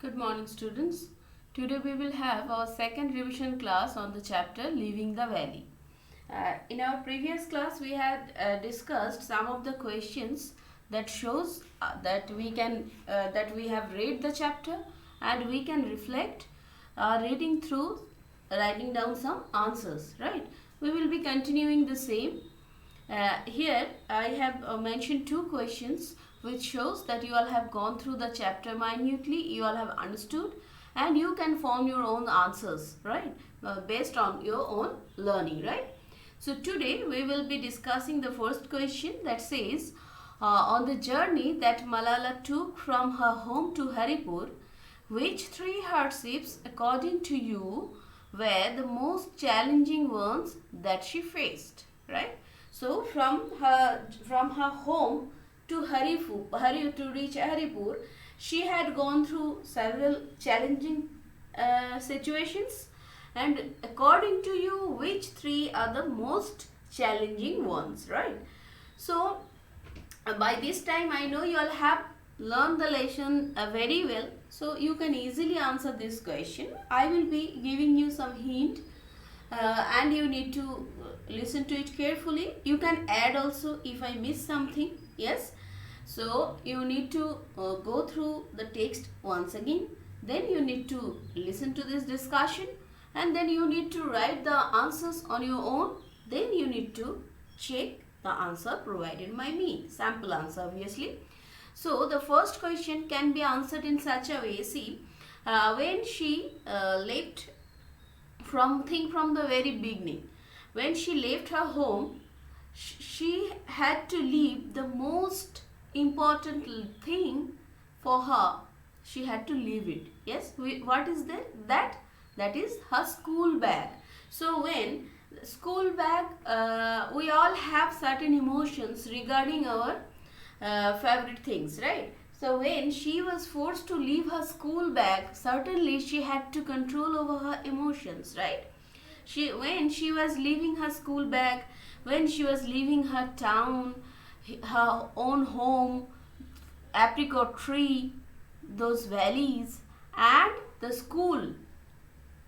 Good morning, students. Today we will have our second revision class on the chapter Leaving the Valley. In our previous class we had discussed some of the questions that shows that we have read the chapter and we can reflect reading through writing down some answers, right? We will be continuing the same. Here I have mentioned two questions which shows that you all have gone through the chapter minutely, you all have understood, and you can form your own answers, right? Based on your own learning, right? So today we will be discussing the first question that says, on the journey that Malala took from her home to Haripur, which three hardships according to you were the most challenging ones that she faced, right? So from her home to to reach Haripur, she had gone through several challenging situations, and according to you, which three are the most challenging ones, right? So by this time I know you all have learned the lesson very well, so you can easily answer this question. I will be giving you some hint and you need to listen to it carefully. You can add also if I miss something. Yes, so you need to go through the text once again, then you need to listen to this discussion, and then you need to write the answers on your own. Then you need to check the answer provided by me, sample answer obviously. So the first question can be answered in such a way. See, when she left from the very beginning, when she left her home, she had to leave the most important thing for her. She had to leave it. Yes, what is that is her school bag. So when school bag, we all have certain emotions regarding our favorite things, right? So when she was forced to leave her school bag, certainly she had to control over her emotions, right? When she was leaving her school bag, when she was leaving her town, her own home, apricot tree, those valleys, and the school,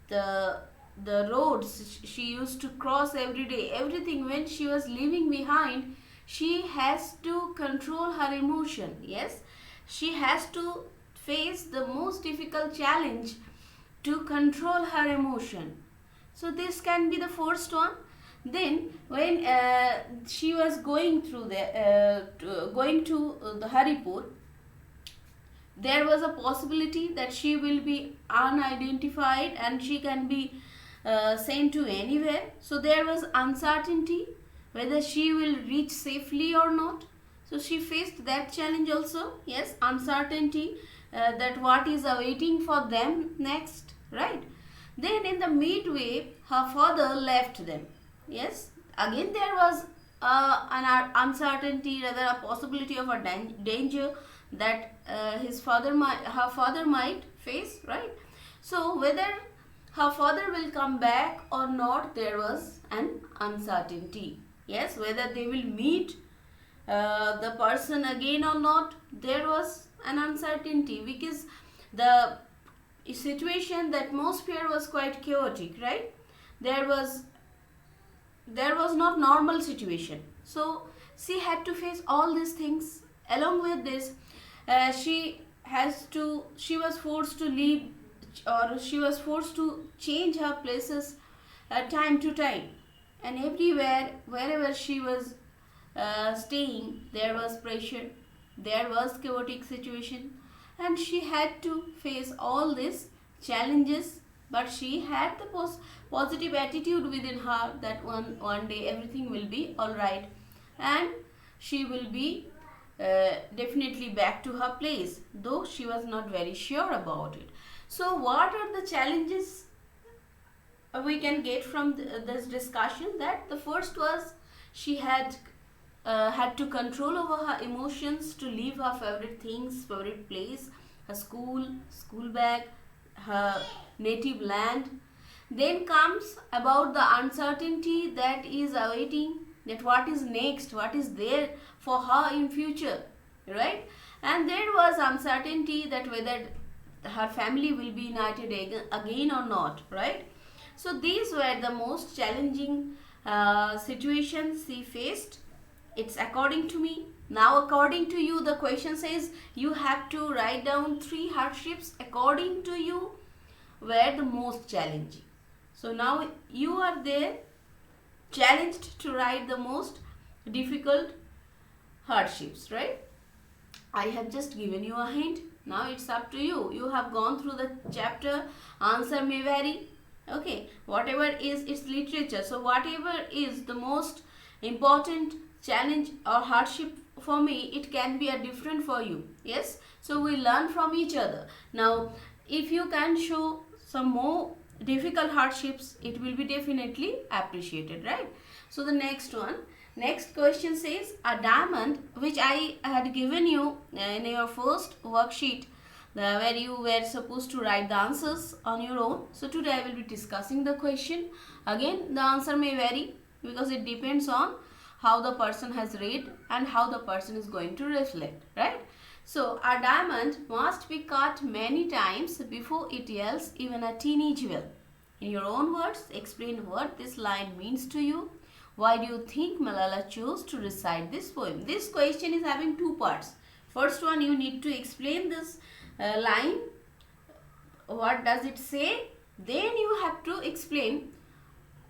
the roads she used to cross every day, everything, when she was leaving behind, she has to control her emotion. Yes, she has to face the most difficult challenge to control her emotion. So this can be the first one. Then when she was going through going to the Haripur, there was a possibility that she will be unidentified and she can be sent to anywhere. So there was uncertainty whether she will reach safely or not. So she faced that challenge also. Yes, uncertainty that what is awaiting for them next, right? Then in the midway, her father left them. Yes, again there was an uncertainty, rather a possibility of a danger that her father might face, right? So whether her father will come back or not, there was an uncertainty. Yes, whether they will meet the person again or not, there was an uncertainty, because the situation, the atmosphere was quite chaotic, right? There was not normal situation, so she had to face all these things. Along with this, she was forced to leave, or she was forced to change her places time to time, and everywhere, wherever she was staying, there was pressure, there was chaotic situation, and she had to face all these challenges. But she had the positive attitude within her that one day everything will be all right, and she will be definitely back to her place, though she was not very sure about it. So what are the challenges we can get from this discussion? That the first was, she had to control over her emotions to leave her favorite things, favorite place, her school bag, her native land. Then comes about the uncertainty that is awaiting, that what is next, what is there for her in future, right? And there was uncertainty that whether her family will be united again or not, right? So these were the most challenging situations she faced. It's according to me. Now according to you, the question says you have to write down 3 hardships according to you were the most challenging. So now you are there challenged to write the most difficult hardships, right? I have just given you a hint. Now it's up to you. You have gone through the chapter. Answer may vary. Okay, whatever is its literature. So whatever is the most important challenge or hardship for me, it can be a different for you. Yes, so we learn from each other. Now if you can show some more difficult hardships, it will be definitely appreciated, right? So the next question says, a diamond, which I had given you in your first worksheet, where you were supposed to write the answers on your own. So today I will be discussing the question. Again, the answer may vary because it depends on how the person has read and how the person is going to reflect, right? So a diamond must be cut many times before it yields even a teeny jewel. In your own words, explain what this line means to you. Why do you think Malala chose to recite this poem? This question is having 2 parts. First one, you need to explain this line. What does it say? Then you have to explain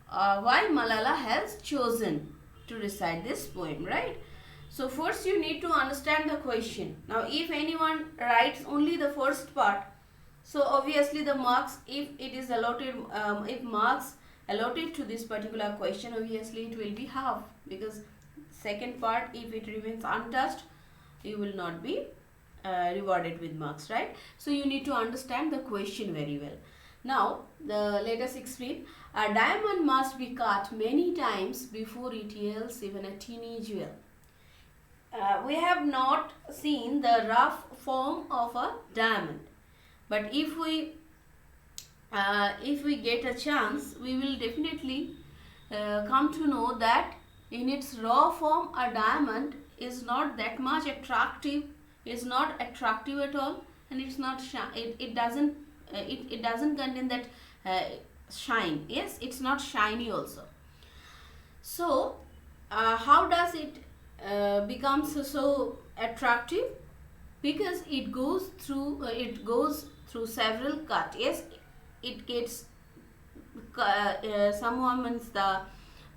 why Malala has chosen to recite this poem, right? So first you need to understand the question. Now if anyone writes only the first part, so obviously the marks, if it is allotted, if marks allotted to this particular question, obviously it will be half, because second part, if it remains untouched, you will not be rewarded with marks, right? So you need to understand the question very well. Now let us explain. A diamond must be cut many times before it yields even a teeny jewel. We have not seen the rough form of a diamond, but if we get a chance, we will definitely come to know that in its raw form, a diamond is not that much attractive. It's not attractive at all, and it's not it doesn't contain that shine. Yes, it's not shiny also. So how does it becomes so attractive? Because it goes through several cuts. Yes, it gets some moments, the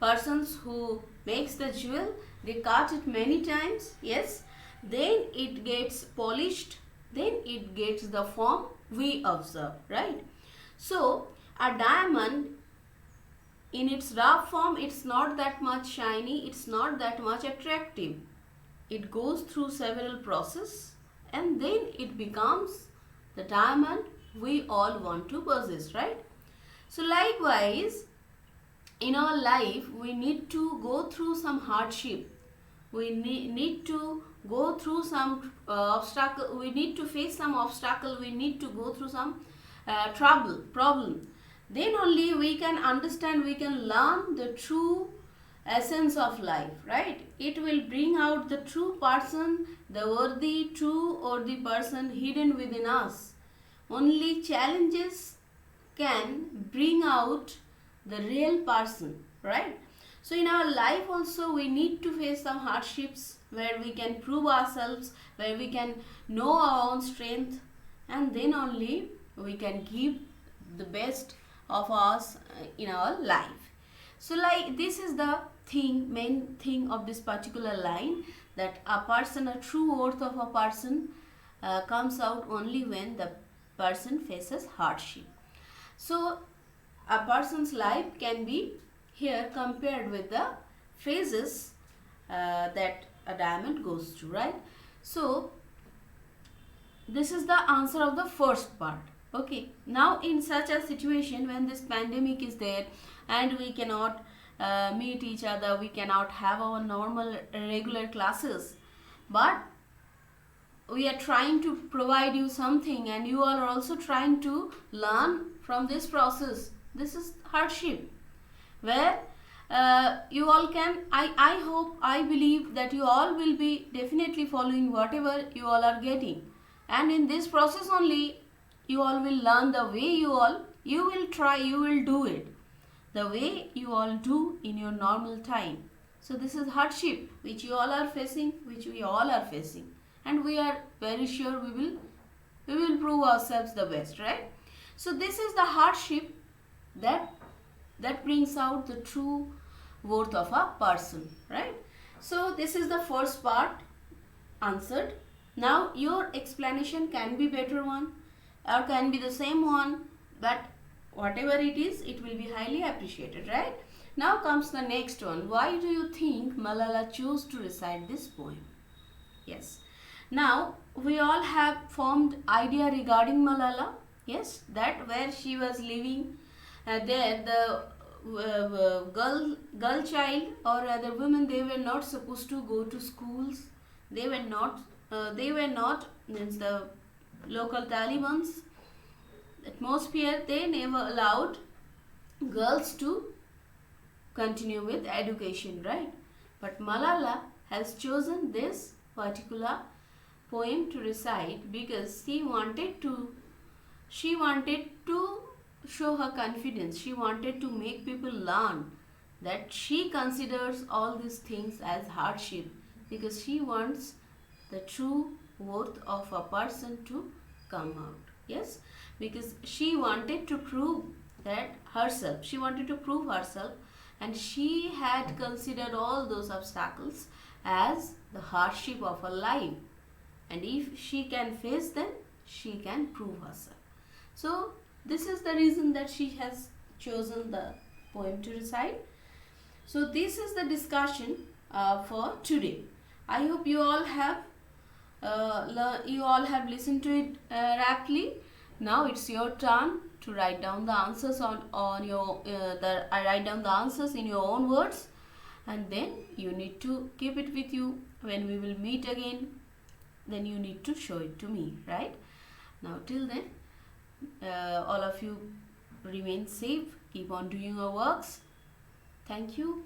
persons who makes the jewel, they cut it many times. Yes, then it gets polished, then it gets the form we observe, right? So a diamond in its rough form, it's not that much shiny, it's not that much attractive. It goes through several processes and then it becomes the diamond we all want to possess, right? So likewise, in our life, we need to go through some hardship. We need to go through some obstacle. We need to face some obstacle. We need to go through some problem. Then only we can understand, we can learn the true essence of life, right? It will bring out the true person, the worthy, true or the person hidden within us. Only challenges can bring out the real person, right? So in our life also, we need to face some hardships where we can prove ourselves, where we can know our own strength, and then only we can give the best of us in our life. So like this is the main thing of this particular line, that a person, a true worth of a person comes out only when the person faces hardship. So a person's life can be here compared with the phases that a diamond goes through, right? So this is the answer of the first part. Okay, now in such a situation when this pandemic is there and we cannot meet each other, we cannot have our normal regular classes, but we are trying to provide you something and you are also trying to learn from this process. This is hardship where you all can, I hope, I believe that you all will be definitely following whatever you all are getting, and in this process only you all will learn the way you will try, you will do it the way you all do in your normal time. So this is hardship which you all are facing, which we all are facing, and we are very sure we will prove ourselves the best, right? So this is the hardship that brings out the true worth of a person, right? So this is the first part answered. Now your explanation can be better one or can be the same one, but whatever it is, it will be highly appreciated, right? Now comes the next one. Why do you think Malala chose to recite this poem? Yes. Now we all have formed idea regarding Malala. Yes, that where she was living, there the girl child or other women, they were not supposed to go to schools. They were not means the local Taliban's atmosphere, they never allowed girls to continue with education, right? But Malala has chosen this particular poem to recite because she wanted to show her confidence. She wanted to make people learn that she considers all these things as hardship, because she wants the true worth of a person to come out. Yes, because she wanted to prove that herself. She wanted to prove herself, and she had considered all those obstacles as the hardship of her life. And if she can face them, she can prove herself. So this is the reason that she has chosen the poem to recite. So this is the discussion for today. I hope you all have listened to it rapidly. Now it's your turn to write down the answers on your write down the answers in your own words, and then you need to keep it with you. When we will meet again, then you need to show it to me, right? Now till then, all of you remain safe, keep on doing your works. Thank you.